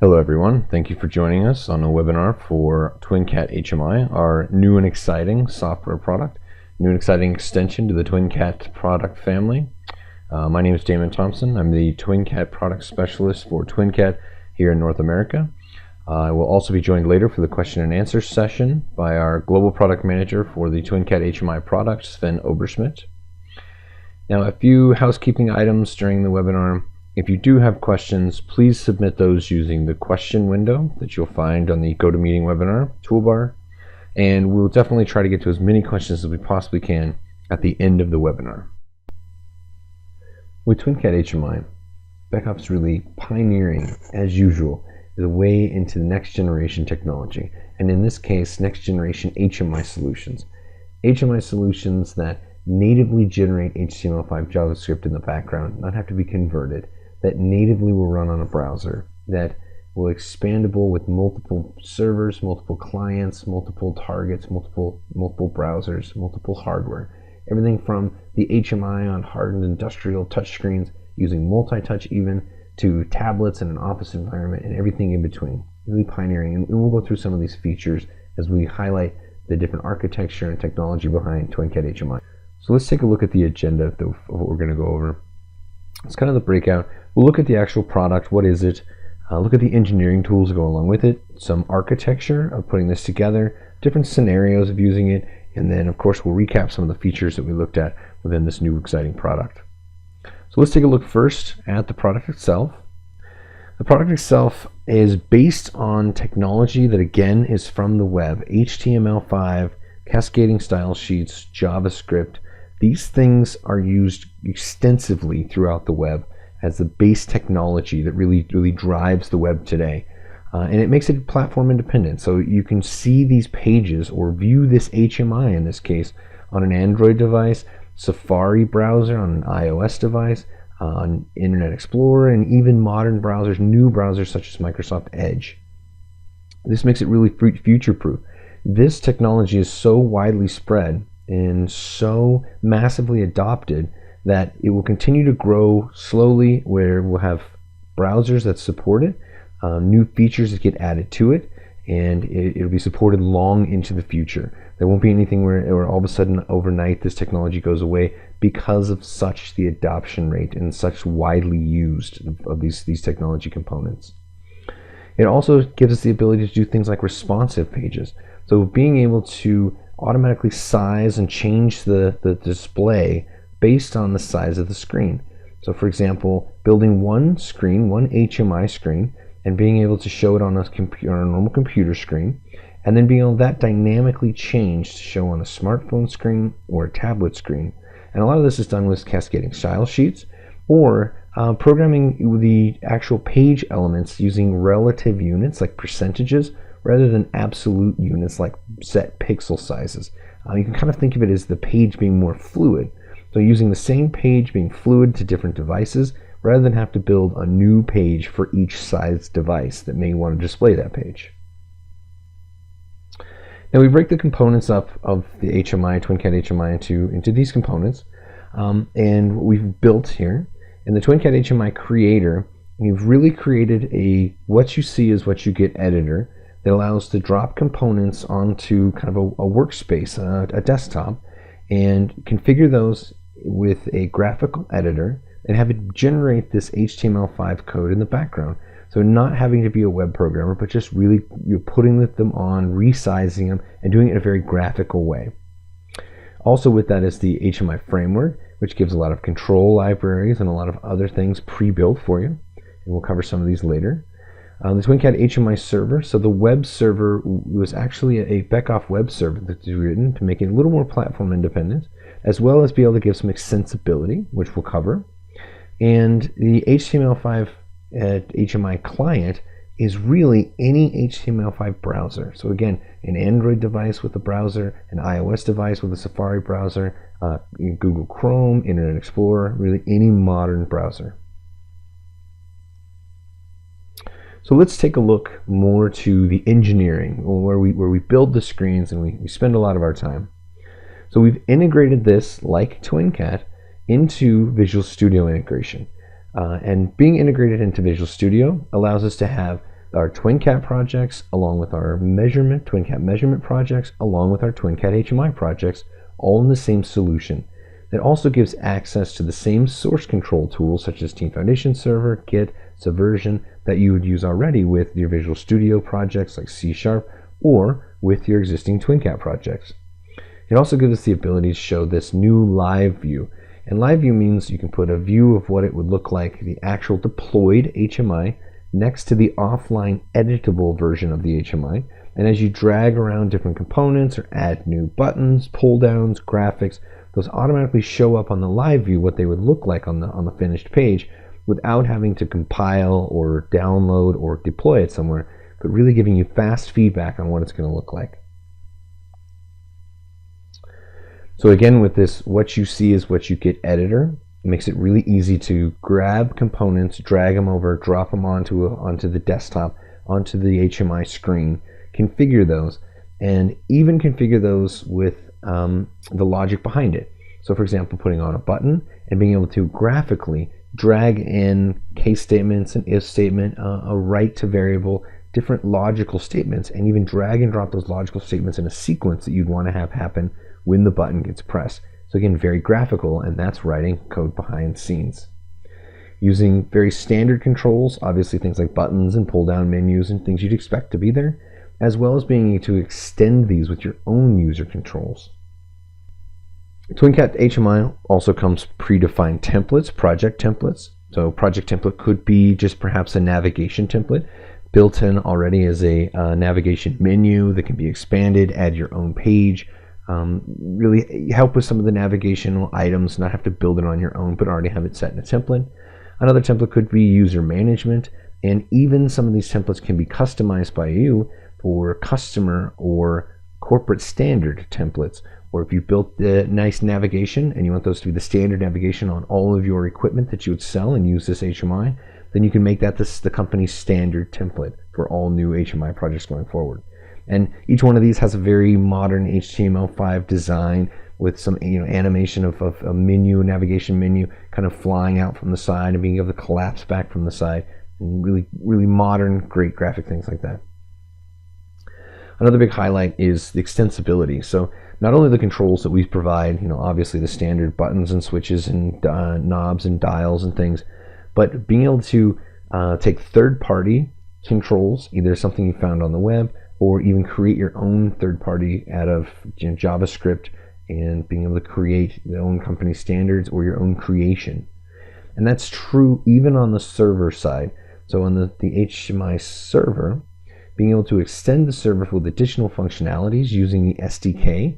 Hello everyone, thank you for joining us on a webinar for TwinCAT HMI, our new and exciting software product, new and exciting extension to the TwinCAT product family. My name is Damon Thompson. I'm the TwinCAT product specialist for TwinCAT here in North America. I will also be joined later for the question and answer session by our global product manager for the TwinCAT HMI product, Sven Oberschmidt. Now, a few housekeeping items during the webinar. If you do have questions, please submit those using the question window that you'll find on the GoToMeeting webinar toolbar, and we'll definitely try to get to as many questions as we possibly can at the end of the webinar. With TwinCAT HMI, Beckhoff's really pioneering, as usual, the way into the next generation technology, and in this case, next generation HMI solutions. HMI solutions that natively generate HTML5 JavaScript in the background, not have to be converted, that natively will run on a browser, that will expandable with multiple servers, multiple clients, multiple targets, multiple browsers, multiple hardware. Everything from the HMI on hardened industrial touchscreens using multi-touch even to tablets in an office environment and everything in between. Really pioneering, and we'll go through some of these features as we highlight the different architecture and technology behind TwinCAT HMI. So let's take a look at the agenda of what we're going to go over. It's kind of the breakout. We'll look at the actual product, what is it, look at the engineering tools that go along with it, some architecture of putting this together, different scenarios of using it, and then of course we'll recap some of the features that we looked at within this new exciting product. So let's take a look first at the product itself. The product itself is based on technology that again is from the web, HTML5, cascading style sheets, JavaScript. These things are used extensively throughout the web as the base technology that really drives the web today. And it makes it platform independent. So you can see these pages or view this HMI in this case on an Android device, Safari browser on an iOS device, on Internet Explorer, and even modern browsers, new browsers such as Microsoft Edge. This makes it really future-proof. This technology is so widely spread and so massively adopted that it will continue to grow slowly, where we'll have browsers that support it, new features that get added to it, and it'll be supported long into the future. There won't be anything where all of a sudden overnight this technology goes away because of such the adoption rate and such widely used of these technology components. It also gives us the ability to do things like responsive pages. So being able to automatically size and change the display based on the size of the screen. So for example, building one screen, one HMI screen, and being able to show it on a normal computer screen, and then being able that dynamically change to show on a smartphone screen or a tablet screen. And a lot of this is done with cascading style sheets or programming the actual page elements using relative units like percentages rather than absolute units like set pixel sizes. You can kind of think of it as the page being more fluid. So using the same page being fluid to different devices rather than have to build a new page for each size device that may want to display that page. Now we break the components up of the HMI, TwinCAT HMI into these components, and what we've built here in the TwinCAT HMI creator, we've really created a what you see is what you get editor that allows to drop components onto kind of a workspace, a desktop, and configure those with a graphical editor and have it generate this HTML5 code in the background. So not having to be a web programmer, but just really you're putting them on, resizing them, and doing it in a very graphical way. Also with that is the HMI framework, which gives a lot of control libraries and a lot of other things pre-built for you. And we'll cover some of these later. The TwinCAT HMI server, so the web server was actually a Beckhoff web server that's written to make it a little more platform independent, as well as be able to give some extensibility, which we'll cover. And the HTML5 HMI client is really any HTML5 browser. So again, an Android device with a browser, an iOS device with a Safari browser, Google Chrome, Internet Explorer, really any modern browser. So let's take a look more to the engineering, where we build the screens and we spend a lot of our time. So we've integrated this, like TwinCAT, into Visual Studio integration. And being integrated into Visual Studio allows us to have our TwinCAT projects, along with our TwinCAT measurement projects, along with our TwinCAT HMI projects, all in the same solution. It also gives access to the same source control tools such as Team Foundation Server, Git, Subversion that you would use already with your Visual Studio projects like C# or with your existing TwinCAT projects. It also gives us the ability to show this new live view. And live view means you can put a view of what it would look like, the actual deployed HMI, next to the offline editable version of the HMI. And as you drag around different components or add new buttons, pull downs, graphics, those automatically show up on the live view what they would look like on the finished page without having to compile or download or deploy it somewhere, but really giving you fast feedback on what it's going to look like. So again, with this what you see is what you get editor, it makes it really easy to grab components, drag them over, drop them onto the desktop, onto the HMI screen, configure those, and even configure those with the logic behind it. So for example, putting on a button and being able to graphically drag in case statements, an if statement, a right to variable, different logical statements, and even drag and drop those logical statements in a sequence that you'd want to have happen when the button gets pressed. So again, very graphical, and that's writing code behind the scenes. Using very standard controls, obviously things like buttons and pull down menus and things you'd expect to be there, as well as being able to extend these with your own user controls. TwinCAT HMI also comes predefined templates, project templates. So project template could be just perhaps a navigation template built in already as a navigation menu that can be expanded, add your own page, really help with some of the navigational items, not have to build it on your own, but already have it set in a template. Another template could be user management, and even some of these templates can be customized by you for customer or corporate standard templates. Or if you built the nice navigation and you want those to be the standard navigation on all of your equipment that you would sell and use this HMI, then you can make that the company's standard template for all new HMI projects going forward. And each one of these has a very modern HTML5 design with some animation of a menu, navigation menu, kind of flying out from the side and being able to collapse back from the side, and really modern, great graphic things like that. Another big highlight is the extensibility. So not only the controls that we provide, obviously the standard buttons and switches and knobs and dials and things, but being able to take third-party controls, either something you found on the web, or even create your own third-party out of JavaScript, and being able to create your own company standards or your own creation. And that's true even on the server side. So on the HMI server, being able to extend the server with additional functionalities using the SDK,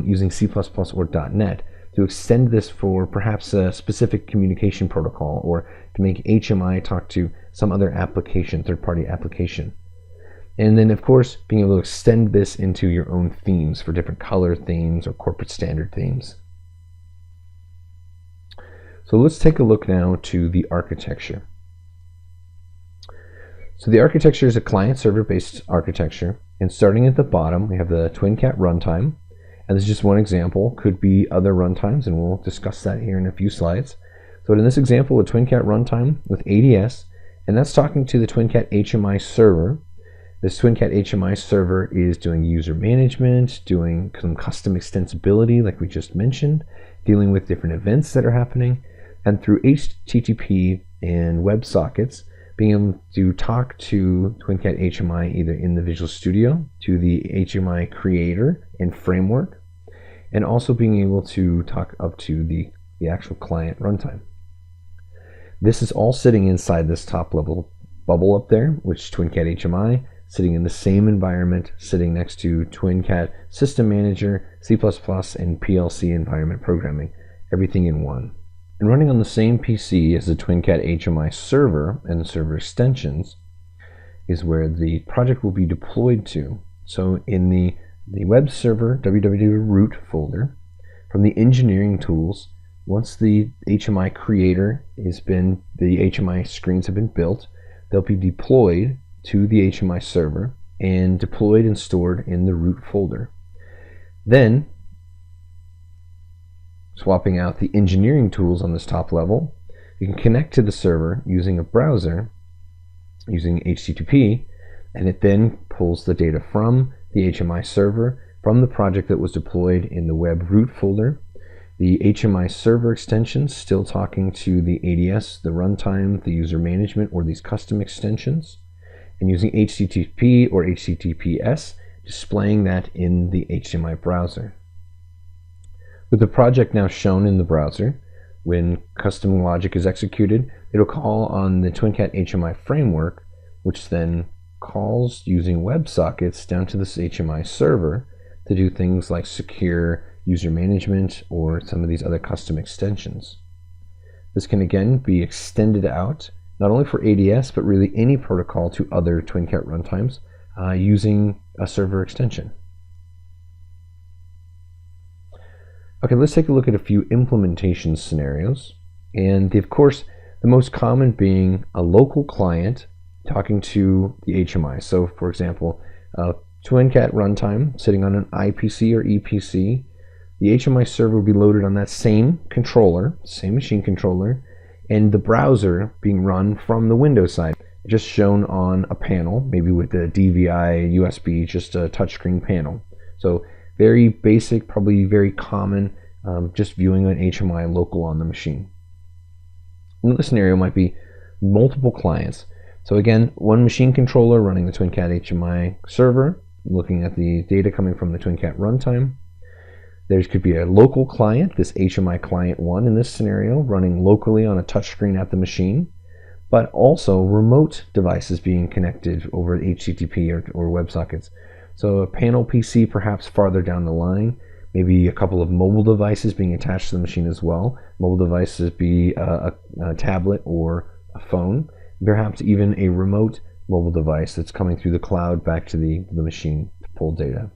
using C++ or .NET, to extend this for perhaps a specific communication protocol, or to make HMI talk to some other application, third-party application. And then, of course, being able to extend this into your own themes for different color themes or corporate standard themes. So let's take a look now to the architecture. So the architecture is a client-server based architecture, and starting at the bottom, we have the TwinCAT runtime, and this is just one example. Could be other runtimes, and we'll discuss that here in a few slides. So in this example, a TwinCAT runtime with ADS, and that's talking to the TwinCAT HMI server. This TwinCAT HMI server is doing user management, doing some custom extensibility like we just mentioned, dealing with different events that are happening, and through HTTP and WebSockets, being able to talk to TwinCAT HMI either in the Visual Studio, to the HMI creator and framework, and also being able to talk up to the actual client runtime. This is all sitting inside this top level bubble up there, which is TwinCAT HMI, sitting in the same environment, sitting next to TwinCAT System Manager, C++, and PLC environment programming, everything in one. And running on the same PC as the TwinCAT HMI server and the server extensions is where the project will be deployed to. So in the web server www root folder, from the engineering tools, once the HMI creator the HMI screens have been built, they'll be deployed to the HMI server and deployed and stored in the root folder. Then, swapping out the engineering tools on this top level, you can connect to the server using a browser using HTTP, and it then pulls the data from the HMI server, from the project that was deployed in the web root folder. The HMI server extension still talking to the ADS, the runtime, the user management, or these custom extensions, and using HTTP or HTTPS, displaying that in the HMI browser. With the project now shown in the browser, when custom logic is executed, it'll call on the TwinCAT HMI framework, which then calls using WebSockets down to this HMI server to do things like secure user management or some of these other custom extensions. This can again be extended out not only for ADS but really any protocol to other TwinCAT runtimes using a server extension. Okay, let's take a look at a few implementation scenarios, and of course the most common being a local client talking to the HMI. So for example, TwinCAT runtime sitting on an IPC or EPC, the HMI server will be loaded on that same controller, same machine controller, and the browser being run from the Windows side, just shown on a panel, maybe with the DVI USB, just a touchscreen panel. So very basic, probably very common, just viewing an HMI local on the machine. Another scenario might be multiple clients. So again, one machine controller running the TwinCAT HMI server, looking at the data coming from the TwinCAT runtime. There could be a local client, this HMI client 1 in this scenario, running locally on a touchscreen at the machine, but also remote devices being connected over HTTP or WebSockets. So a panel PC perhaps farther down the line, maybe a couple of mobile devices being attached to the machine as well. Mobile devices be a tablet or a phone, perhaps even a remote mobile device that's coming through the cloud back to the machine to pull data.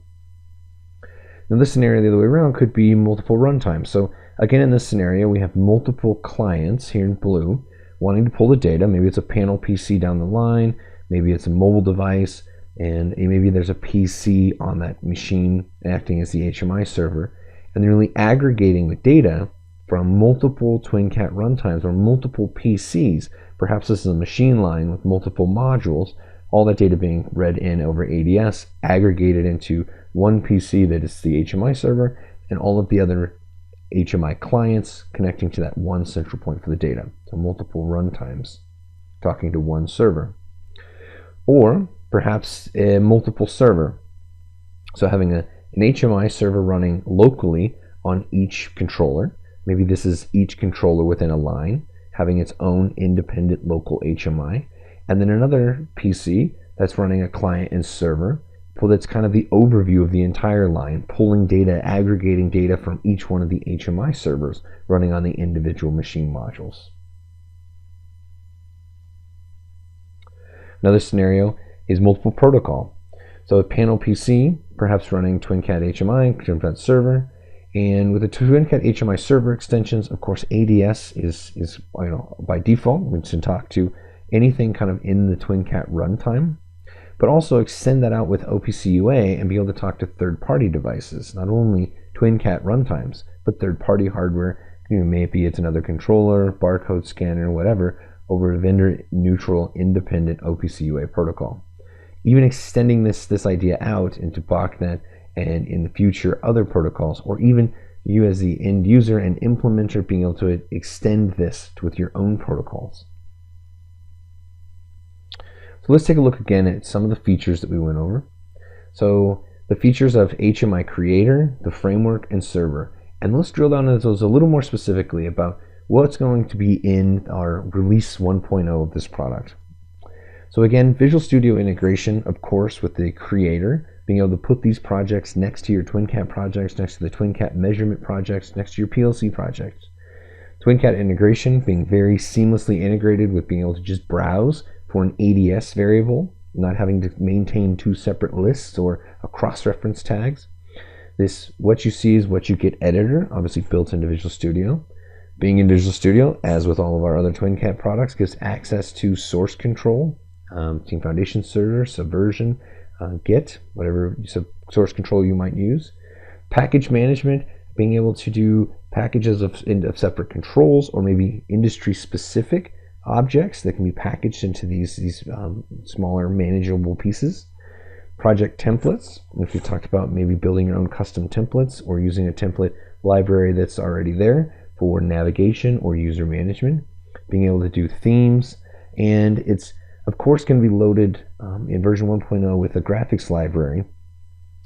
Now this scenario the other way around could be multiple runtimes. So again, in this scenario we have multiple clients here in blue wanting to pull the data. Maybe it's a panel PC down the line, maybe it's a mobile device, and maybe there's a PC on that machine acting as the HMI server, and they're really aggregating the data from multiple TwinCAT runtimes or multiple PCs. Perhaps this is a machine line with multiple modules, all that data being read in over ADS, aggregated into one PC that is the HMI server, and all of the other HMI clients connecting to that one central point for the data. So multiple runtimes talking to one server. Or perhaps a multiple server. So having an HMI server running locally on each controller. Maybe this is each controller within a line, having its own independent local HMI. And then another PC that's running a client and server. Well, that's kind of the overview of the entire line, pulling data, aggregating data from each one of the HMI servers running on the individual machine modules. Another scenario is multiple protocol. So a panel PC, perhaps running TwinCAT HMI, TwinCAT server, and with the TwinCAT HMI server extensions, of course, ADS is by default, we can talk to anything kind of in the TwinCAT runtime, but also extend that out with OPC UA and be able to talk to third-party devices, not only TwinCAT runtimes, but third-party hardware. Maybe it's another controller, barcode scanner, whatever, over a vendor-neutral, independent OPC UA protocol. Even extending this idea out into BACnet and in the future other protocols, or even you as the end user and implementer being able to extend this with your own protocols. So let's take a look again at some of the features that we went over. So the features of HMI Creator, the framework, and server. And let's drill down into those a little more specifically about what's going to be in our release 1.0 of this product. So again, Visual Studio integration, of course, with the Creator, being able to put these projects next to your TwinCAT projects, next to the TwinCAT measurement projects, next to your PLC projects. TwinCAT integration being very seamlessly integrated with being able to just browse for an ADS variable, not having to maintain two separate lists or a cross-reference tags. This, what you see is what you get editor, obviously built into Visual Studio. Being in Visual Studio, as with all of our other TwinCAT products, gives access to source control, Team Foundation Server, Subversion, Git, whatever source control you might use. Package management, being able to do packages of separate controls or maybe industry specific objects that can be packaged into these smaller manageable pieces. Project templates, if you talked about maybe building your own custom templates or using a template library that's already there for navigation or user management. Being able to do themes, and it's of course going to be loaded in version 1.0 with a graphics library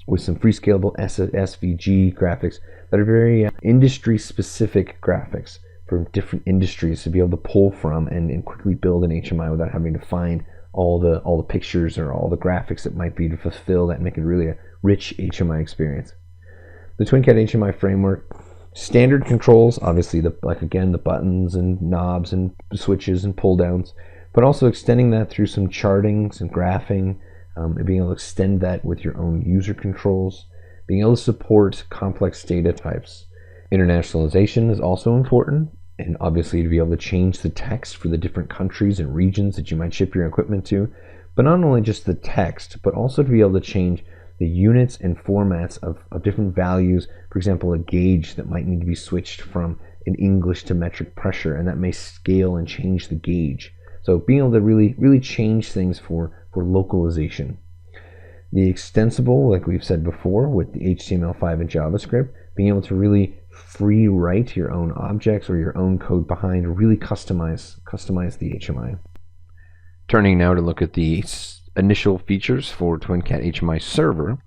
with some free scalable SVG graphics that are very industry specific graphics for different industries to be able to pull from and quickly build an HMI without having to find all the pictures or all the graphics that might be to fulfill that and make it really a rich HMI experience. The TwinCAT HMI framework, standard controls, obviously the buttons and knobs and switches and pull downs, but also extending that through some chartings and graphing, and being able to extend that with your own user controls, being able to support complex data types. Internationalization is also important, and obviously to be able to change the text for the different countries and regions that you might ship your equipment to, but not only just the text, but also to be able to change the units and formats of different values. For example, a gauge that might need to be switched from an English to metric pressure, and that may scale and change the gauge. So being able to really change things for localization. The extensible, like we've said before, with the HTML5 and JavaScript, being able to really free write your own objects or your own code behind, really customize the HMI. Turning now to look at the initial features for TwinCAT HMI server.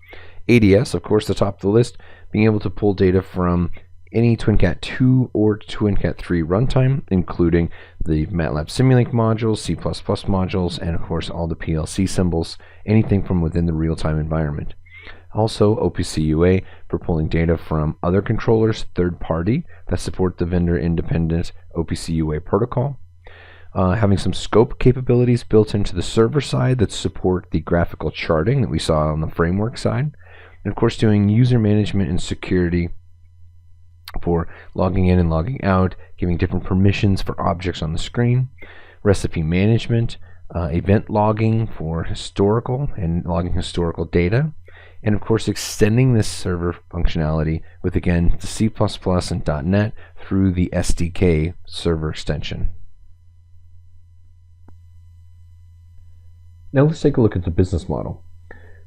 ADS, of course, the top of the list, being able to pull data from any TwinCAT 2 or TwinCAT 3 runtime, including the MATLAB Simulink modules, C++ modules, and of course all the PLC symbols, anything from within the real-time environment. Also OPC UA for pulling data from other controllers, third-party, that support the vendor-independent OPC UA protocol. Having some scope capabilities built into the server side that support the graphical charting that we saw on the framework side. And of course doing user management and security for logging in and logging out, giving different permissions for objects on the screen, recipe management, event logging for historical and logging historical data, and of course extending this server functionality with, again, the C++ and .NET through the SDK server extension. Now let's take a look at the business model.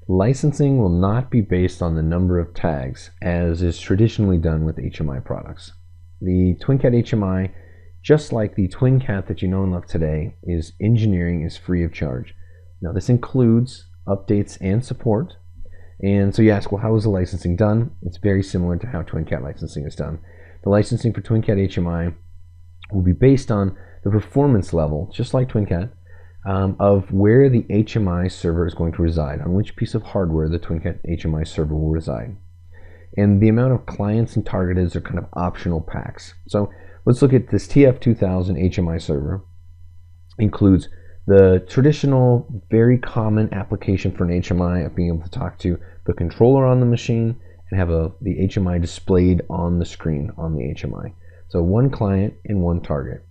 Licensing will not be based on the number of tags, as is traditionally done with HMI products. The TwinCAT HMI, just like the TwinCAT that you know and love today, engineering is free of charge. Now this includes updates and support. And so you ask, well, how is the licensing done? It's very similar to how TwinCAT licensing is done. The licensing for TwinCAT HMI will be based on the performance level, just like TwinCAT, of where the HMI server is going to reside, on which piece of hardware the TwinCAT HMI server will reside. And the amount of clients and targeteds are kind of optional packs. So let's look at this TF2000 HMI server. Includes the traditional, very common application for an HMI of being able to talk to the controller on the machine and have the HMI displayed on the screen on the HMI. So one client and one target.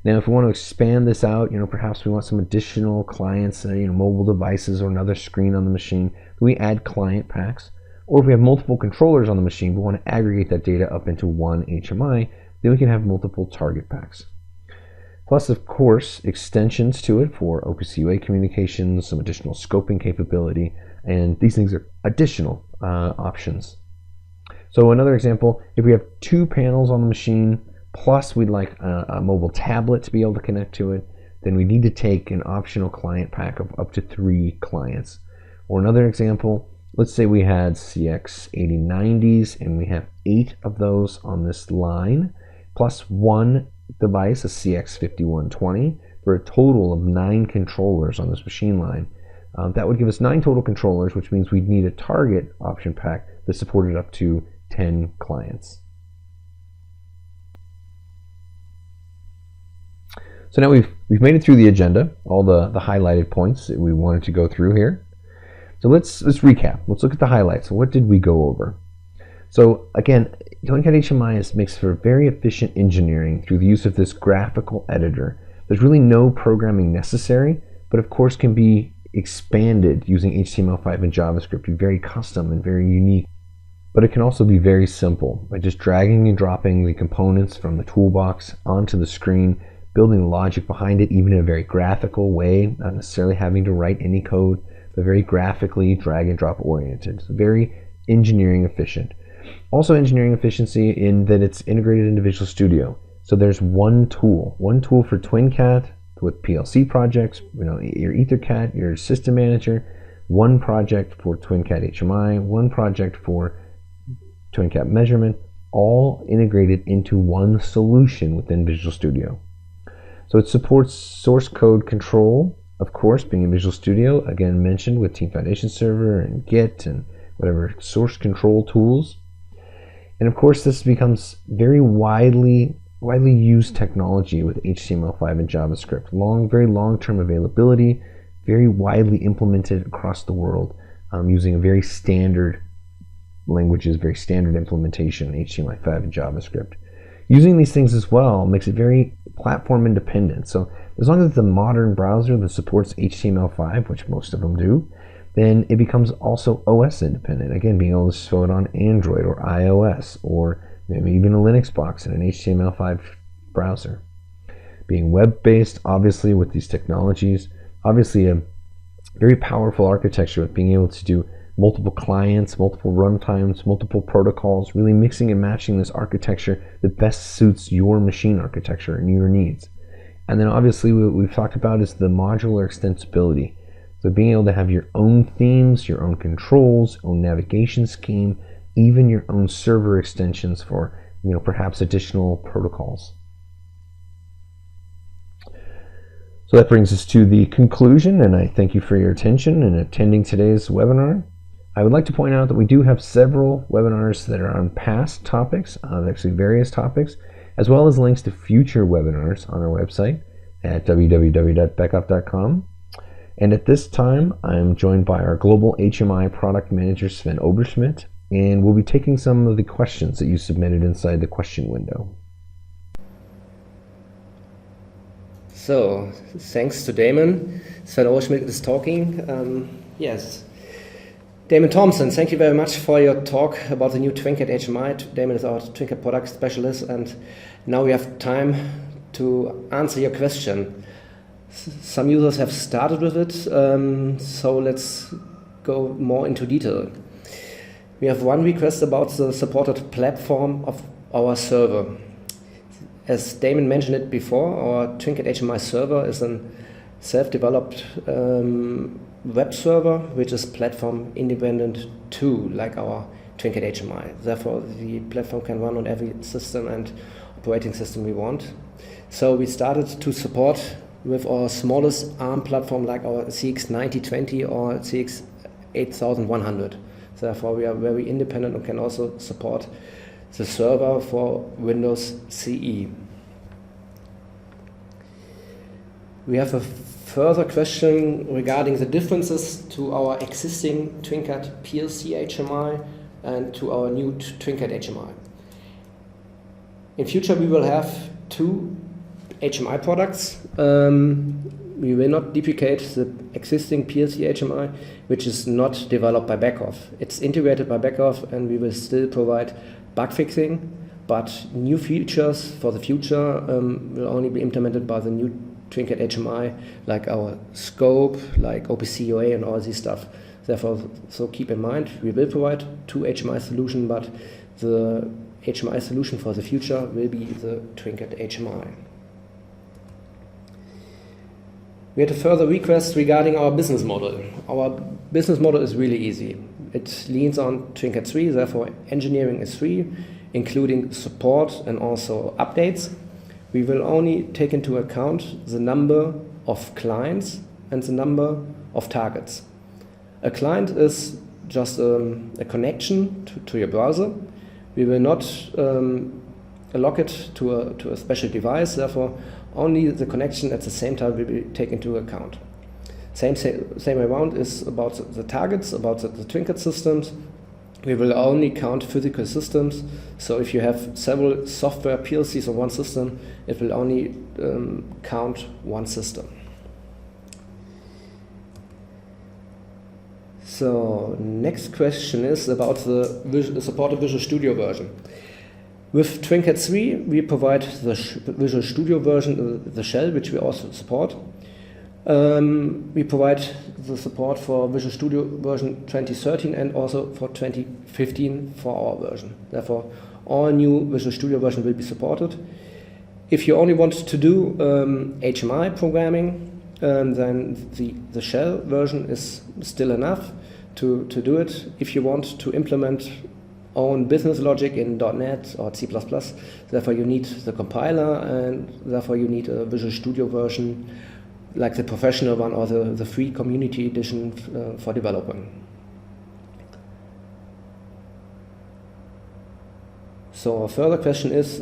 Now, if we want to expand this out, perhaps we want some additional clients, mobile devices or another screen on the machine, we add client packs. Or if we have multiple controllers on the machine, we want to aggregate that data up into one HMI, then we can have multiple target packs. Plus, of course, extensions to it for OPC UA communications, some additional scoping capability, and these things are additional options. So another example, if we have 2 panels on the machine, plus we'd like a mobile tablet to be able to connect to it, then we need to take an optional client pack of up to 3 clients. Or another example, let's say we had CX8090s and we have 8 of those on this line, plus 1 device, a CX5120, for a total of 9 controllers on this machine line. That would give us 9 total controllers, which means we'd need a target option pack that supported up to 10 clients. So now we've made it through the agenda, all the highlighted points that we wanted to go through here. So let's recap. Let's look at the highlights. What did we go over? So again, TwinCAT HMI makes for very efficient engineering through the use of this graphical editor. There's really no programming necessary, but of course can be expanded using HTML5 and JavaScript, be very custom and very unique. But it can also be very simple by just dragging and dropping the components from the toolbox onto the screen, building logic behind it, even in a very graphical way, not necessarily having to write any code, but very graphically drag and drop oriented. It's very engineering efficient. Also engineering efficiency in that it's integrated into Visual Studio. So there's one tool for TwinCAT with PLC projects, your EtherCAT, your system manager, one project for TwinCAT HMI, one project for TwinCAT measurement, all integrated into one solution within Visual Studio. So it supports source code control, of course, being in Visual Studio, again mentioned with Team Foundation Server and Git and whatever source control tools. And of course, this becomes very widely used technology with HTML5 and JavaScript. Very long-term availability, very widely implemented across the world, using a very standard languages, very standard implementation, HTML5 and JavaScript. Using these things as well makes it very platform independent. So as long as it's a modern browser that supports HTML5, which most of them do, then it becomes also OS independent. Again, being able to show it on Android or iOS or maybe even a Linux box in an HTML5 browser. Being web-based, obviously, with these technologies, obviously a very powerful architecture with being able to do multiple clients, multiple runtimes, multiple protocols, really mixing and matching this architecture that best suits your machine architecture and your needs. And then obviously what we've talked about is the modular extensibility. So being able to have your own themes, your own controls, own navigation scheme, even your own server extensions for perhaps additional protocols. So that brings us to the conclusion, and I thank you for your attention in attending today's webinar. I would like to point out that we do have several webinars that are on past topics, actually various topics, as well as links to future webinars on our website at www.beckhoff.com. And at this time, I'm joined by our Global HMI Product Manager, Sven Oberschmidt, and we'll be taking some of the questions that you submitted inside the question window. So, thanks to Damon. Sven Oberschmidt is talking. Yes. Damon Thompson, thank you very much for your talk about the new TwinCAT HMI. Damon is our TwinCAT product specialist, and now we have time to answer your question. Some users have started with it, so let's go more into detail. We have one request about the supported platform of our server. As Damon mentioned it before, our TwinCAT HMI server is a self-developed web server, which is platform independent too, like our TwinCAT HMI. Therefore, the platform can run on every system and operating system we want. So we started to support with our smallest ARM platform like our CX9020 or CX8100. Therefore, we are very independent and can also support the server for Windows CE. We have a further question regarding the differences to our existing TwinCAT PLC HMI and to our new TwinCAT HMI. In future, we will have two HMI products. We will not duplicate the existing PLC HMI, which is not developed by Beckhoff. It's integrated by Beckhoff, and we will still provide bug fixing, but new features for the future will only be implemented by the new TwinCAT HMI, like our scope, like OPC UA and all this stuff. Therefore, so keep in mind, we will provide two HMI solutions, but the HMI solution for the future will be the TwinCAT HMI. We had a further request regarding our business model. Our business model is really easy. It leans on TwinCAT 3, therefore engineering is free, including support and also updates. We will only take into account the number of clients and the number of targets. A client is just a connection to your browser. We will not allocate it to a special device, therefore only the connection at the same time will be taken into account. Same around is about the targets, about the TwinCAT systems. We will only count physical systems, so if you have several software PLCs on one system, it will only count one system. So next question is about the supported Visual Studio version. With TwinCAT 3, we provide the Visual Studio version, the shell, which we also support. We provide the support for Visual Studio version 2013 and also for 2015 for our version. Therefore, all new Visual Studio version will be supported. If you only want to do HMI programming, then the shell version is still enough to do it. If you want to implement own business logic in .NET or C++, therefore you need the compiler, and therefore you need a Visual Studio version like the professional one or the free community edition for developing. So a further question is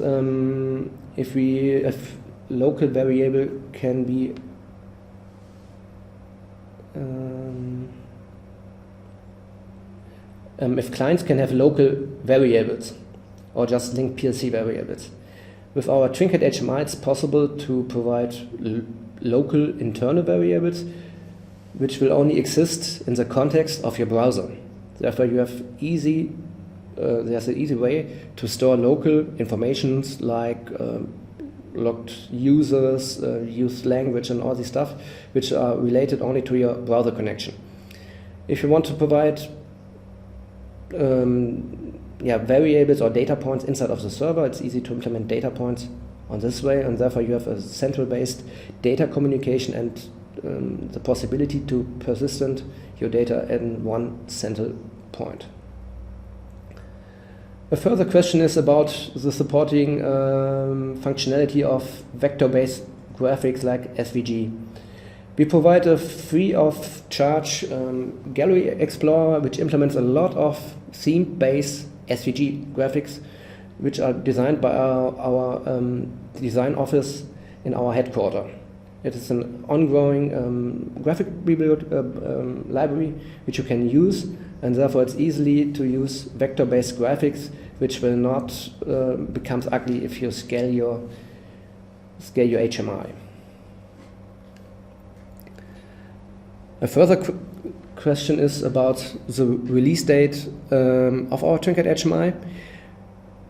if local variable can be if clients can have local variables or just link PLC variables. With our TwinCAT HMI, it's possible to provide local internal variables which will only exist in the context of your browser. Therefore, you have there's an easy way to store local informations like logged users, used language, and all this stuff, which are related only to your browser connection. If you want to provide variables or data points inside of the server, it's easy to implement data points on this way, and therefore you have a central-based data communication and the possibility to persistent your data in one central point. A further question is about the supporting functionality of vector-based graphics like SVG. We provide a free of charge Gallery Explorer, which implements a lot of theme-based SVG graphics, which are designed by our design office in our headquarters. It is an ongoing graphic library which you can use, and therefore it's easy to use vector-based graphics, which will not become ugly if you scale your HMI. A further question is about the release date of our TwinCAT HMI.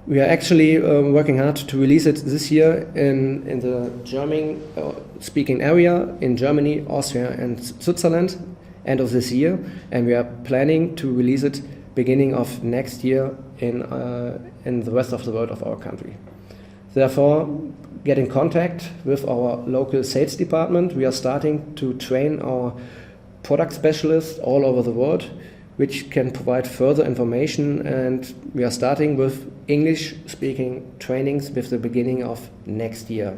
We are actually working hard to release it this year in the German-speaking area in Germany, Austria, and Switzerland, end of this year, and we are planning to release it beginning of next year in the rest of the world of our country. Therefore, get in contact with our local sales department. We are starting to train our product specialists all over the world, which can provide further information, and we are starting with English-speaking trainings with the beginning of next year.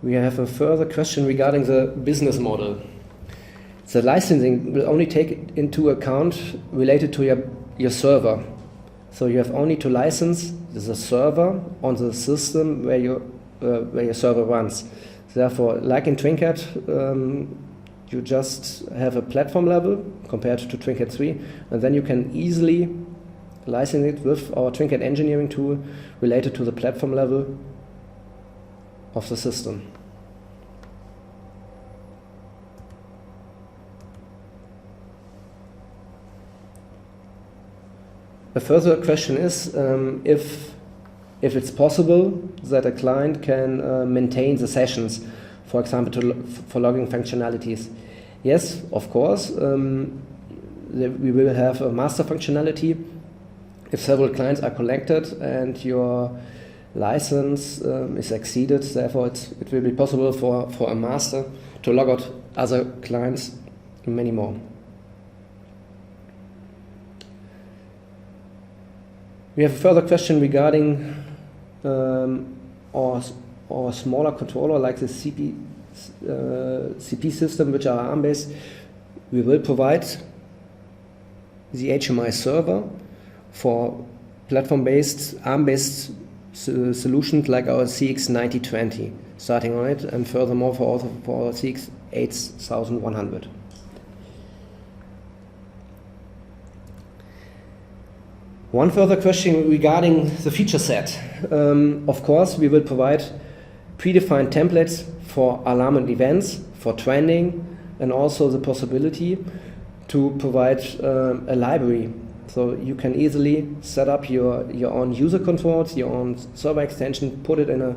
We have a further question regarding the business model. The licensing will only take into account related to your server. So you have only to license the server on the system where your server runs. Therefore, like in TwinCAT, you just have a platform level compared to TwinCAT 3, and then you can easily license it with our TwinCAT engineering tool related to the platform level of the system. A further question is if it's possible that a client can maintain the sessions, for example, for logging functionalities. Yes, of course, we will have a master functionality if several clients are connected and your license is exceeded. Therefore, it will be possible for a master to log out other clients, many more. We have a further question regarding our smaller controller like the CP system, which are ARM-based. We will provide the HMI server for platform-based, ARM-based solutions like our CX9020, starting on it, and furthermore for our CX8100. One further question regarding the feature set. Of course, we will provide predefined templates for alarm and events, for trending, and also the possibility to provide a library. So you can easily set up your own user controls, your own server extension, put it in a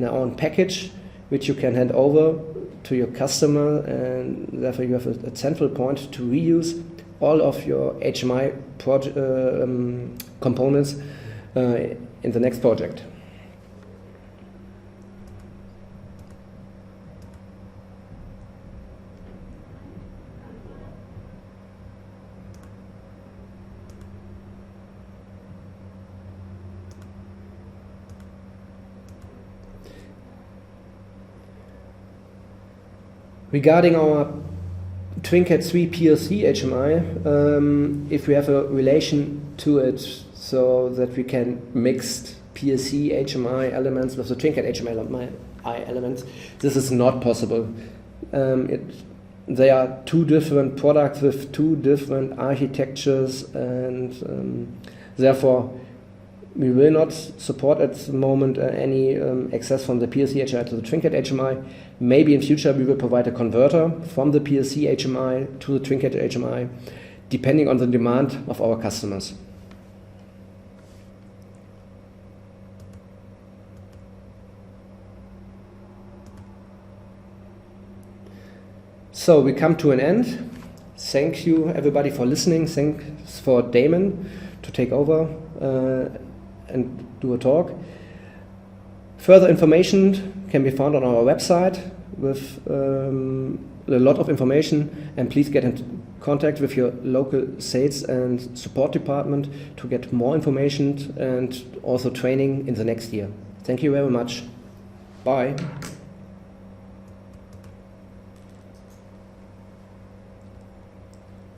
own package, which you can hand over to your customer, and therefore you have a central point to reuse all of your HMI components in the next project. Regarding our TwinCAT 3 PLC HMI, if we have a relation to it so that we can mix PLC HMI elements with the TwinCAT HMI elements, this is not possible. They are two different products with two different architectures, and therefore we will not support at the moment any access from the PLC HMI to the TwinCAT HMI. Maybe in future we will provide a converter from the PLC HMI to the TwinCAT HMI, depending on the demand of our customers. So we come to an end. Thank you everybody for listening. Thanks for Damon to take over and do a talk. Further information can be found on our website with a lot of information, and please get in contact with your local sales and support department to get more information and also training in the next year. Thank you very much. Bye.